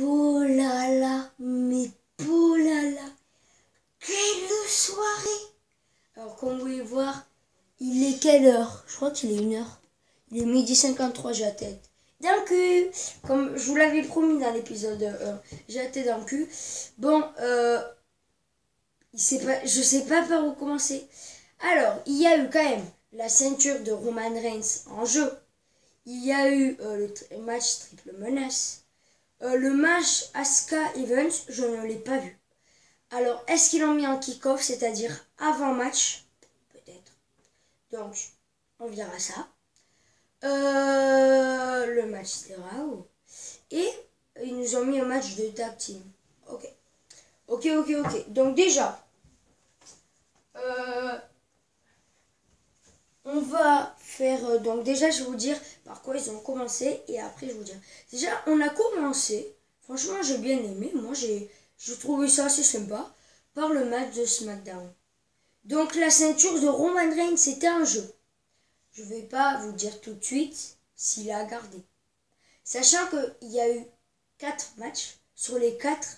Oh là là, mais oh là là, quelle soirée! Alors comme vous pouvez voir, il est quelle heure? Je crois qu'il est 1 heure. Il est 12h53, j'ai la tête d'un cul. Comme je vous l'avais promis dans l'épisode 1, j'ai la tête d'un cul. Bon, je sais pas par où commencer. Alors, il y a eu quand même la ceinture de Roman Reigns en jeu. Il y a eu le match triple menace. Le match Asuka Evans, je ne l'ai pas vu. Alors, est-ce qu'ils l'ont mis en kick-off, c'est-à-dire avant match? Peut-être. Donc, on verra ça. Le match c'était Raw. Et ils nous ont mis un match de tag team. Ok. Donc déjà, on va faire... donc déjà, je vais vous dire par quoi ils ont commencé. Et après, je vais vous dire. Déjà, on a commencé. Franchement, j'ai bien aimé. Moi, j'ai trouvé ça assez sympa. Par le match de SmackDown. Donc, la ceinture de Roman Reigns, c'était un jeu. Je ne vais pas vous dire tout de suite s'il a gardé. Sachant qu'il y a eu 4 matchs. Sur les 4,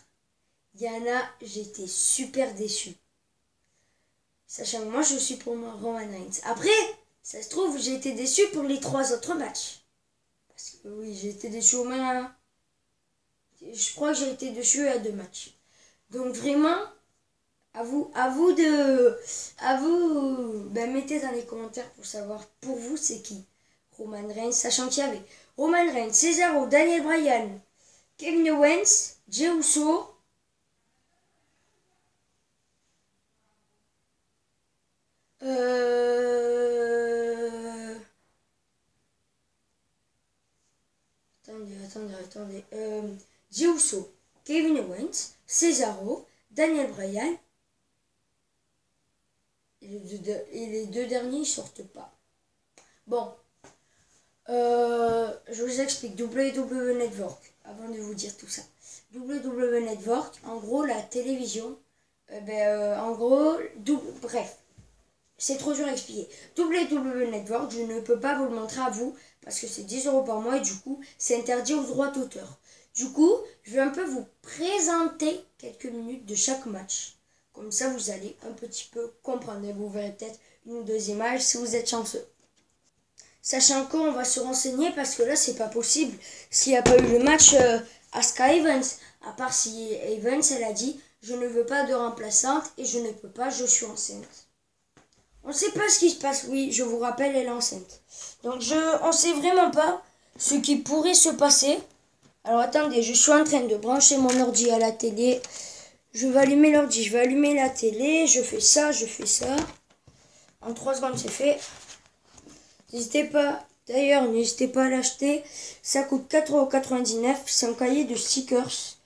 il y en a, j'étais super déçu. Sachant que moi, je suis pour Roman Reigns. Après, ça se trouve, j'ai été déçu pour les 3 autres matchs. Parce que oui, j'ai été déçu au moins. Je crois que j'ai été déçu à 2 matchs. Donc vraiment, à vous mettez dans les commentaires pour savoir pour vous c'est qui Roman Reigns, sachant qu'il y avait Roman Reigns, Cesaro, Daniel Bryan, Kevin Owens, Jey Uso, attendez. Jey Uso, Kevin Owens, Cesaro, Daniel Bryan. Et les deux derniers ils sortent pas. Bon. Je vous explique. WWE Network. Avant de vous dire tout ça. WWE Network, en gros, la télévision. Bref. C'est trop dur à expliquer. WWE Network, je ne peux pas vous le montrer à vous parce que c'est 10 € par mois et du coup, c'est interdit aux droits d'auteur. Du coup, je vais un peu vous présenter quelques minutes de chaque match. Comme ça, vous allez un petit peu comprendre. Et vous verrez peut-être une ou deux images si vous êtes chanceux. Sachant qu'on va se renseigner parce que là, c'est pas possible s'il n'y a pas eu le match Asuka Evans. À part si Evans, elle a dit « Je ne veux pas de remplaçante et je ne peux pas, je suis enceinte ». On ne sait pas ce qui se passe. Oui, je vous rappelle, elle est enceinte. Donc, on ne sait vraiment pas ce qui pourrait se passer. Alors, attendez, je suis en train de brancher mon ordi à la télé. Je vais allumer l'ordi, je vais allumer la télé. Je fais ça. En 3 secondes, c'est fait. N'hésitez pas à l'acheter. Ça coûte 4,99 €. C'est un cahier de stickers.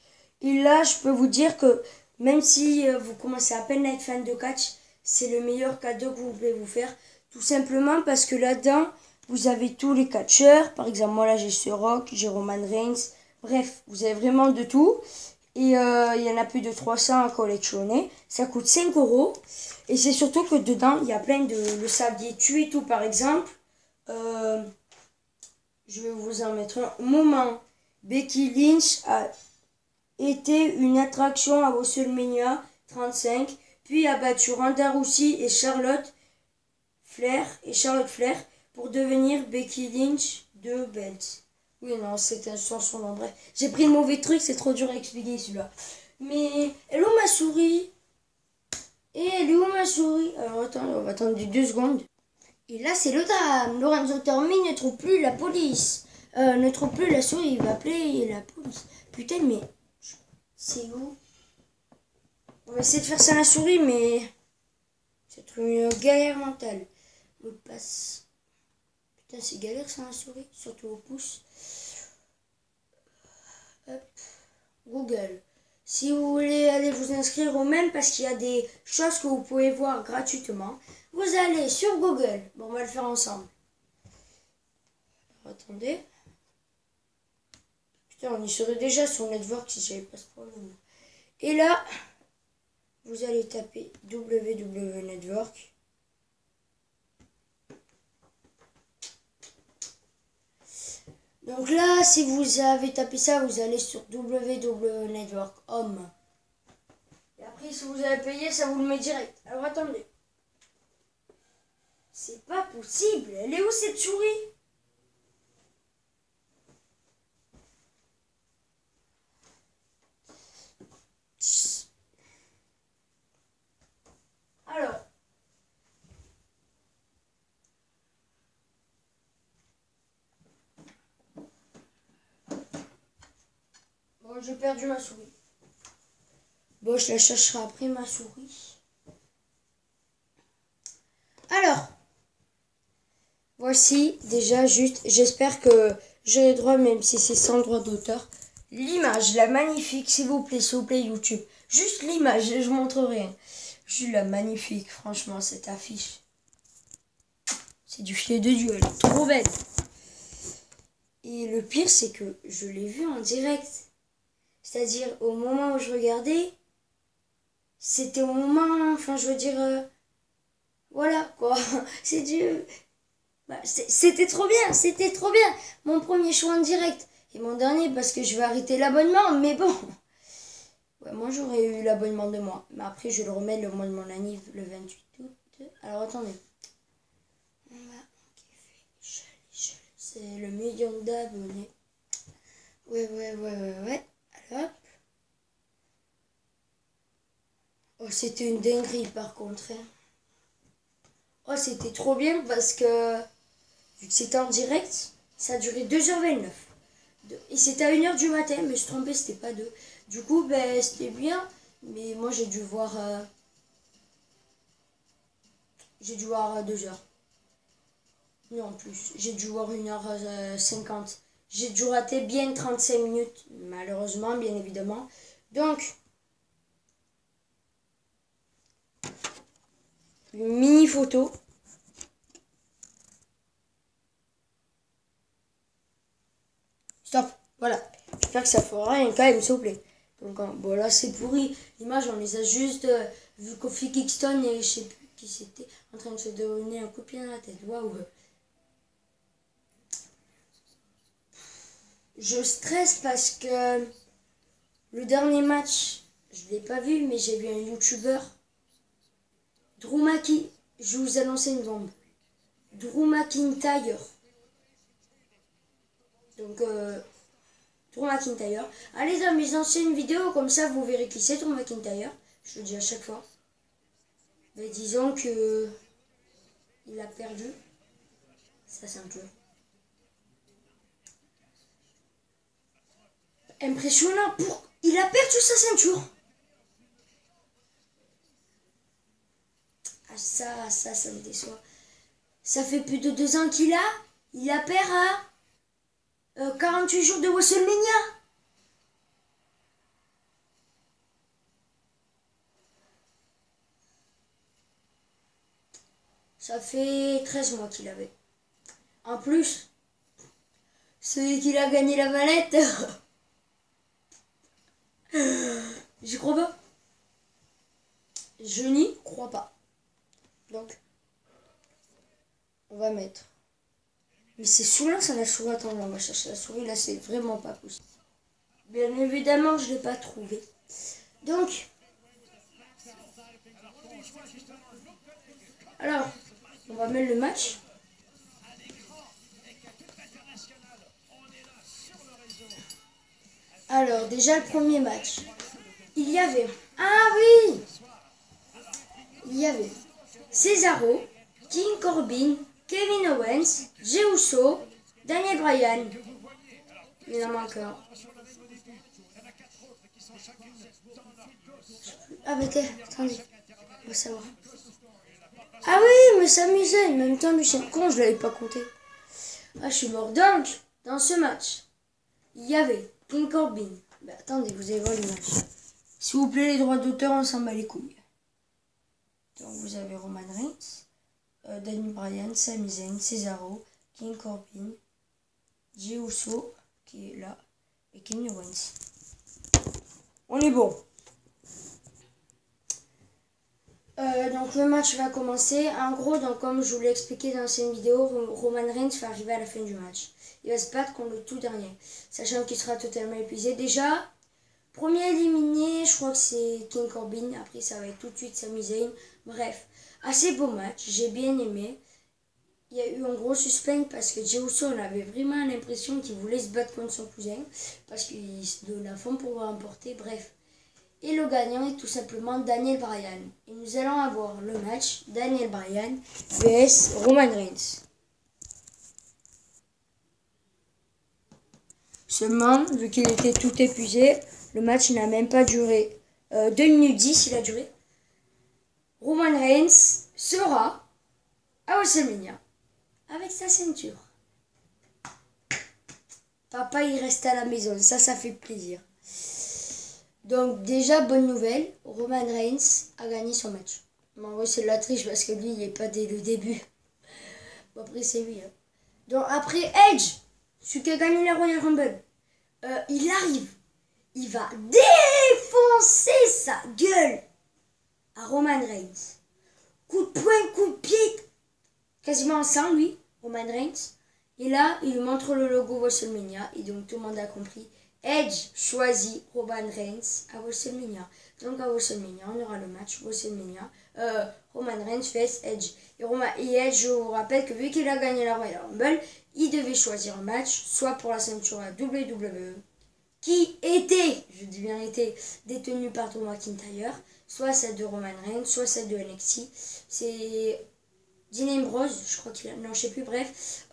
Et là, je peux vous dire que même si vous commencez à peine à être fan de catch, c'est le meilleur cadeau que vous pouvez vous faire. Tout simplement parce que là-dedans, vous avez tous les catcheurs. Par exemple, moi là, j'ai ce Rock, j'ai Roman Reigns. Bref, vous avez vraiment de tout. Et il y en a plus de 300 à collectionner. Ça coûte 5 €. Et c'est surtout que dedans, il y a plein de... Le saviez tu et tout, par exemple. Je vais vous en mettre un. Moment. Becky Lynch a été une attraction à WrestleMania 35, puis a battu Ronda Rousey et Charlotte Flair pour devenir Becky Lynch de Belt. Oui, non, c'était son nom. Bref, j'ai pris le mauvais truc, c'est trop dur à expliquer celui-là. Mais elle est où ma souris? Et elle est où ma souris? Alors attends, on va attendre 2 secondes. Et là, c'est le drame. Lorenzo Tormi ne trouve plus la police. Ne trouve plus la souris. Il va appeler la police. Putain, mais c'est où? On va essayer de faire ça à la souris, mais c'est une galère mentale. Me passe. Putain, c'est galère ça la souris, surtout au pouce. Hop. Google. Si vous voulez aller vous inscrire au même, parce qu'il y a des choses que vous pouvez voir gratuitement, vous allez sur Google. Bon, on va le faire ensemble. Alors, attendez. Putain, on y serait déjà sur Network si j'avais pas ce problème. Et là, vous allez taper www Network. Donc là, si vous avez tapé ça, vous allez sur WWE Network Home. Et après, si vous avez payé, ça vous le met direct. Alors attendez. C'est pas possible. Elle est où cette souris? Alors. Bon, j'ai perdu ma souris. Bon, je la chercherai après ma souris. Alors. Voici déjà juste, j'espère que j'aurai droit, même si c'est sans droit d'auteur. L'image, la magnifique, s'il vous plaît YouTube. Juste l'image, je montre rien. Juste la magnifique, franchement, cette affiche. C'est du filet de Dieu, elle est trop belle. Et le pire, c'est que je l'ai vue en direct. C'est-à-dire, au moment où je regardais, c'était au moment, enfin, je veux dire, voilà, quoi. C'est du... Bah, c'était trop bien, c'était trop bien. Mon premier choix en direct. Et mon dernier parce que je vais arrêter l'abonnement, mais bon. Ouais, moi j'aurais eu l'abonnement de moi. Mais après je le remets le mois de mon anniv, le 28 août. Alors attendez. C'est le million d'abonnés. Ouais. Alors hop. Oh, c'était une dinguerie par contre. Hein. Oh, c'était trop bien parce que vu que c'était en direct, ça a duré 2h29. Et c'était à 1h du matin, mais je me suis trompée, c'était pas 2. Du coup, ben, c'était bien, mais moi j'ai dû voir 2 heures. Non, plus. J'ai dû voir 1h50. J'ai dû rater bien 35 minutes, malheureusement, bien évidemment. Donc, une mini photo. Stop, voilà. J'espère que ça fera rien quand même, s'il vous plaît. Donc, bon, là, c'est pourri. L'image, on les a juste vu Kofi Kingston et je sais plus qui c'était en train de se donner un coup de pied dans la tête. Waouh. Je stresse parce que le dernier match, je ne l'ai pas vu, mais j'ai vu un YouTuber. Drew McIntyre. Je vous annonce une bombe. Drew McIntyre. Donc, Drew McIntyre. Allez dans mes anciennes vidéos, comme ça vous verrez qui c'est Drew McIntyre. Je le dis à chaque fois. Mais disons que il a perdu sa ceinture. Impressionnant. Il a perdu sa ceinture. Ah ça me déçoit. Ça fait plus de 2 ans qu'il a. Il a perdu à 48 jours de WrestleMania. Ça fait 13 mois qu'il avait. En plus, celui qui a gagné la mallette, j'y crois pas. Je n'y crois pas. Donc, on va mettre. Mais c'est saoulant, ça la souris. Attends, on va chercher la souris. Là, c'est vraiment pas possible. Bien évidemment, je ne l'ai pas trouvé. Donc, alors, on va mettre le match. Alors, déjà le premier match. Il y avait... Ah oui! Il y avait Cesaro, King Corbin, Kevin Owens, Jey Uso, Daniel Bryan. Il y en a encore. Ah bah attendez, on va savoir. Ah oui, mais s'amusait. En même temps, lui c'est con, je l'avais pas compté. Ah, je suis mort. Donc, dans ce match, il y avait King Corbin. Bah attendez, vous allez voir l'image. S'il vous plaît, les droits d'auteur, on s'en bat les couilles. Donc vous avez Roman Reigns, Daniel Bryan, Sami Zayn, Cesaro, King Corbin, Jey Uso, qui est là, et Kevin Owens. On est bon. Donc le match va commencer. En gros, donc, comme je vous l'ai expliqué dans cette vidéo, Roman Reigns va arriver à la fin du match. Il va se battre contre le tout dernier, sachant qu'il sera totalement épuisé. Déjà, premier éliminé, je crois que c'est King Corbin. Après, ça va être tout de suite Sami Zayn. Bref, assez beau match, j'ai bien aimé. Il y a eu un gros suspense parce que Jey Uso, on avait vraiment l'impression qu'il voulait se battre contre son cousin parce qu'il se donnait à fond pour remporter. Bref. Et le gagnant est tout simplement Daniel Bryan. Et nous allons avoir le match Daniel Bryan vs Roman Reigns. Seulement, vu qu'il était tout épuisé, le match n'a même pas duré 2 minutes 10, il a duré. Roman Reigns sera à WrestleMania avec sa ceinture. Papa, il reste à la maison, ça fait plaisir. Donc déjà, bonne nouvelle, Roman Reigns a gagné son match. Bon, oui, c'est de la triche parce que lui, il n'est pas dès le début. Bon, après, c'est lui. Hein. Donc après, Edge, celui qui a gagné la Royal Rumble, il arrive. Il va défoncer sa gueule à Roman Reigns. Coup de poing, coup de pied, quasiment sans lui, Roman Reigns. Et là, il lui montre le logo WrestleMania et donc tout le monde a compris. Edge choisit Roman Reigns à WrestleMania. Donc à WrestleMania, on aura le match WrestleMania. Roman Reigns face Edge. Et Edge, je vous rappelle que vu qu'il a gagné la Royal Rumble, il devait choisir un match, soit pour la ceinture à WWE, qui était, je dis bien était, détenue par Drew McIntyre, soit celle de Roman Reigns, soit celle de NXT. C'est Dean Ambrose, je crois qu'il a... Non, je sais plus, bref.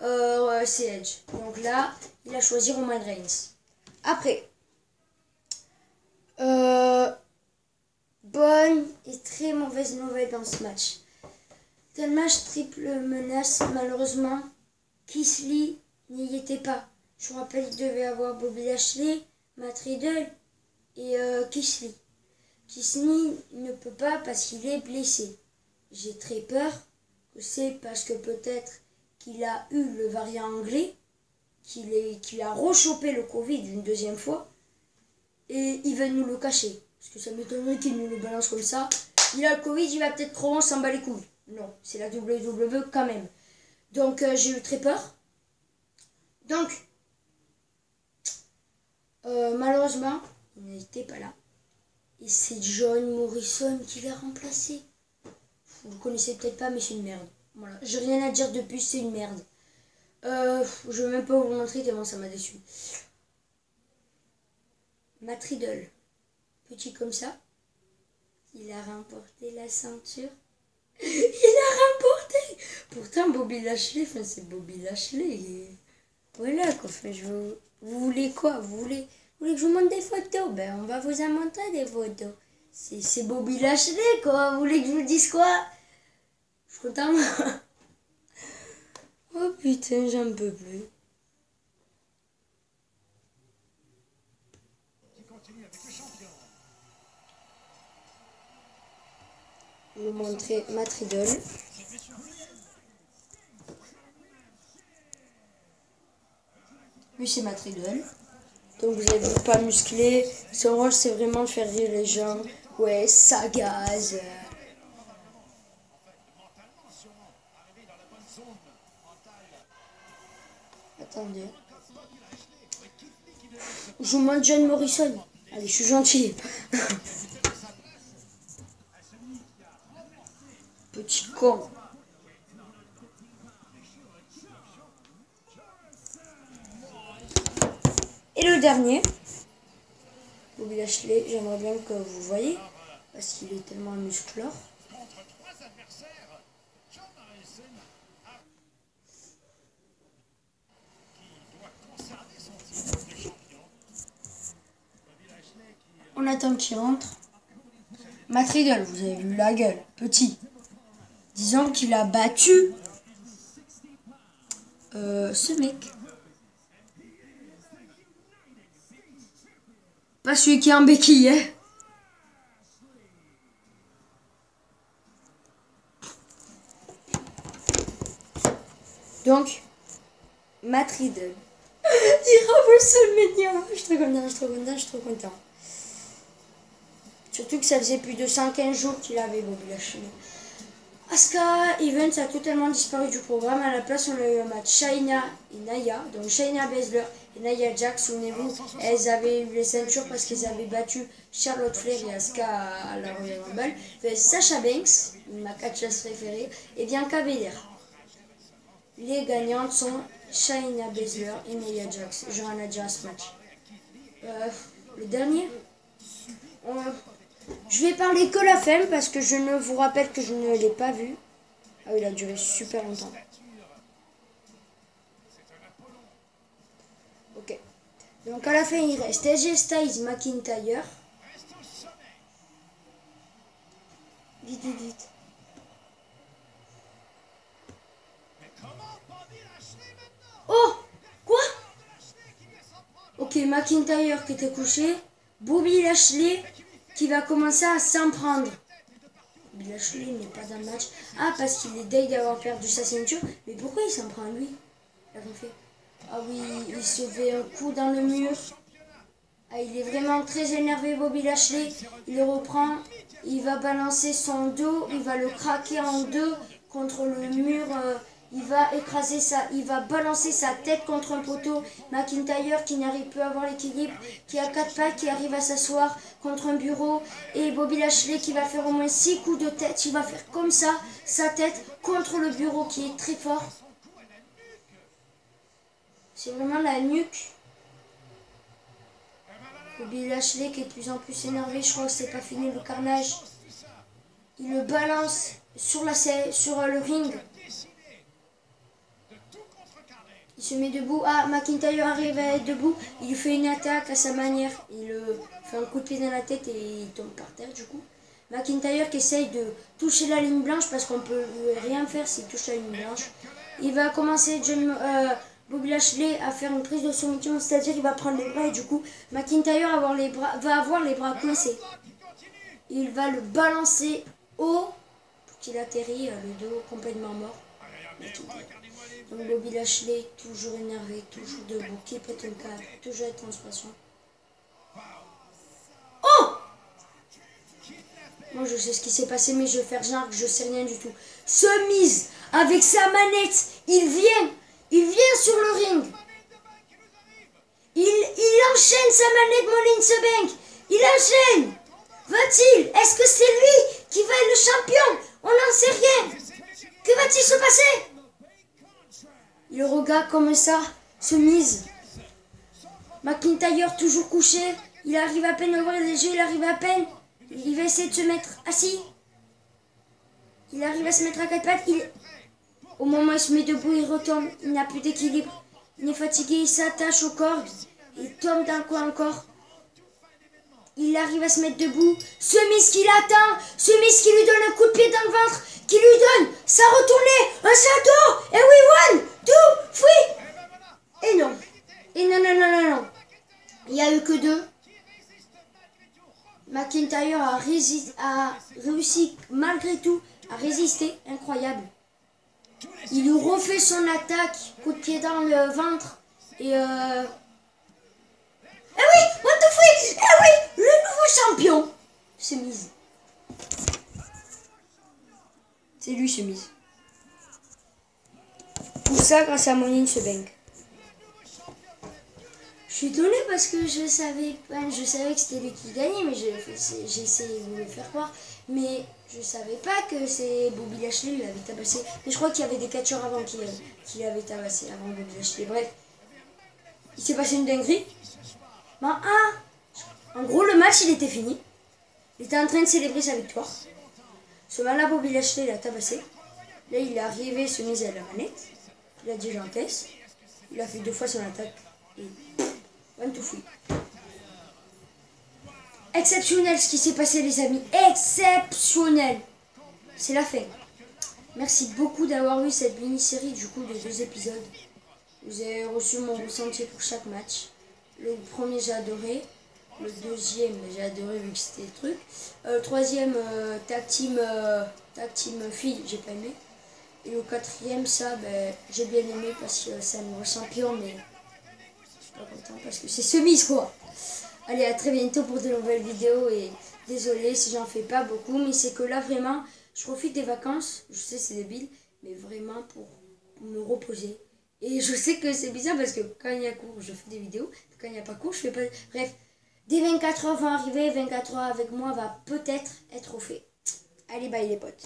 C'est Edge. Donc là, il a choisi Roman Reigns. Après, bonne et très mauvaise nouvelle dans ce match. Dans le match triple menace, malheureusement, Keith Lee n'y était pas. Je vous rappelle qu'il devait avoir Bobby Lashley, Matt Riddle et Keith Lee. Keith Lee ne peut pas parce qu'il est blessé. J'ai très peur que c'est parce que peut-être qu'il a eu le variant anglais, qu'il a rechopé le Covid une deuxième fois, et il va nous le cacher. Parce que ça m'étonnerait qu'il nous le balance comme ça. Il a le Covid, il va peut-être trop s'en bat les couilles. Non, c'est la WWE quand même. Donc j'ai eu très peur. Donc, malheureusement, il n'était pas là. Et c'est John Morrison qui l'a remplacé. Vous ne connaissez peut-être pas, mais c'est une merde. Voilà, j'ai rien à dire de plus, c'est une merde. Je vais même pas vous le montrer tellement ça m'a déçu. Matt Riddle, petit comme ça, il a remporté la ceinture. Il a remporté. Pourtant Bobby Lashley, c'est Bobby Lashley. Et voilà quoi. Vous voulez quoi? Vous voulez que je vous montre des photos? Ben on va vous en montrer des photos. C'est Bobby Lashley quoi. Vous voulez que je vous dise quoi? Je suis content. Oh putain, j'en peux plus. Je vais vous montrer Matt Riddle. Lui c'est Matt Riddle. Donc vous avez vu, pas musclé. Son rôle c'est vraiment de faire rire les gens. Ouais, ça gaze. Attendez. Je vous montre John Morrison. Allez, je suis gentil. Petit con. Et le dernier, Bobby Lashley, j'aimerais bien que vous voyez, parce qu'il est tellement musclore. On attend qu'il rentre. Matt Riddle, vous avez vu la gueule, petit. Disons qu'il a battu ce mec. Pas celui qui est en béquille, hein. Donc, Matt Riddle. Il a WrestleMania. Je suis trop content, je suis trop content, je suis trop content. Surtout que ça faisait plus de 115 jours qu'il avait Bobby Lashley. Asuka Events a totalement disparu du programme. À la place, on a eu un match Shayna et Naya. Donc Shayna Baszler et Nia Jax, souvenez-vous, elles avaient eu les ceintures parce qu'elles avaient battu Charlotte Flair et Asuka à la Royal Rumble. Sasha Banks, ma catcheuse préférée, et Bianca Belair. Les gagnantes sont Shayna Baszler et Nia Jax. Joanna Jazz match. Le dernier, je vais parler que la fin parce que je ne vous rappelle que je ne l'ai pas vu. Ah oui, il a duré super longtemps. Ok. Donc à la fin, il reste AJ Styles, McIntyre. Vite, vite, vite. Oh! Quoi? Ok, McIntyre qui était couché. Bobby Lashley qui va commencer à s'en prendre. Bobby Lashley n'est pas dans le match. Ah, parce qu'il est deg d'avoir perdu sa ceinture. Mais pourquoi il s'en prend lui? Il a rien fait. Ah oui, il se fait un coup dans le mur. Ah, il est vraiment très énervé, Bobby Lashley. Il le reprend. Il va balancer son dos. Il va le craquer en deux contre le mur. Il va écraser il va balancer sa tête contre un poteau. McIntyre qui n'arrive plus à avoir l'équilibre, qui a 4 pattes, qui arrive à s'asseoir contre un bureau. Et Bobby Lashley qui va faire au moins 6 coups de tête. Il va faire comme ça, sa tête contre le bureau qui est très fort. C'est vraiment la nuque. Bobby Lashley qui est de plus en plus énervé. Je crois que c'est pas fini le carnage. Il le balance sur le ring. Il se met debout. Ah, McIntyre arrive à être debout. Il lui fait une attaque à sa manière. Il fait un coup de pied dans la tête et il tombe par terre du coup. McIntyre qui essaye de toucher la ligne blanche parce qu'on peut rien faire s'il touche la ligne blanche. Il va commencer Bobby Lashley à faire une prise de soumission, c'est-à-dire il va prendre les bras et du coup McIntyre va avoir les bras coincés. Il va le balancer haut pour qu'il atterrit le dos complètement mort. Donc Bobby Lashley, toujours énervé, toujours debout, qui pète un câble, toujours être en expansion. Oh! Moi je sais ce qui s'est passé, mais je vais faire genre que je sais rien du tout. Mise avec sa manette, il vient sur le ring. Il enchaîne sa manette Money in the Bank. Il enchaîne. Va-t-il? Est-ce que c'est lui qui va être le champion? On n'en sait rien. Que va-t-il se passer? Il regarde comme ça, mise. McIntyre toujours couché. Il arrive à peine à ouvrir les yeux, il arrive à peine. Il va essayer de se mettre assis. Il arrive à se mettre à 4 pattes. Au moment où il se met debout, il retombe. Il n'a plus d'équilibre. Il est fatigué, il s'attache aux cordes. Il tombe d'un coup encore. Il arrive à se mettre debout. Mise qui l'attend. Mise qui lui donne un coup de pied dans le ventre. Qui lui donne sa retournée. Un salto. Et oui, 1, 2, 3. Et non. Et non. Il n'y a eu que 2. McIntyre a réussi malgré tout à résister. Incroyable. Il lui refait son attaque. Coup de pied dans le ventre. Et Eh oui, what the freak. Eh oui, le nouveau champion. Mise. C'est lui, Mise. Tout ça grâce à Money in the Bank. Je suis étonnée parce que je savais que c'était lui qui gagnait, mais j'ai essayé de vous le faire croire. Mais je savais pas que c'est Bobby Lashley qui l'avait tabassé. Mais je crois qu'il y avait des catcheurs avant qui l'avaient tabassé, avant Bobby Lashley. Bref, il s'est passé une dinguerie. En gros, le match, il était fini. Il était en train de célébrer sa victoire. Ce malin Bobby Lashley l'a tabassé. Là, il est arrivé, mise à la manette. Il a dit j'encaisse. Il a fait 2 fois son attaque. Et 1, 2, 3. Exceptionnel ce qui s'est passé, les amis. Exceptionnel. C'est la fin. Merci beaucoup d'avoir vu cette mini-série du coup de 2 épisodes. Vous avez reçu mon ressenti pour chaque match. Le premier, j'ai adoré. Le deuxième, j'ai adoré vu que c'était le truc. Le troisième, tag team fille, j'ai pas aimé. Et le quatrième, ça, j'ai bien aimé parce que c'est un nouveau champion, mais je suis pas content parce que c'est Mise quoi. Allez, à très bientôt pour de nouvelles vidéos. Et désolé si j'en fais pas beaucoup. Mais c'est que là, vraiment, je profite des vacances. Je sais, c'est débile. Mais vraiment pour me reposer. Et je sais que c'est bizarre parce que quand il y a cours, je fais des vidéos. Quand il n'y a pas cours, je fais pas... Bref, dès 24 heures vont arriver. 24 heures avec moi va peut-être être au fait. Allez, bye les potes.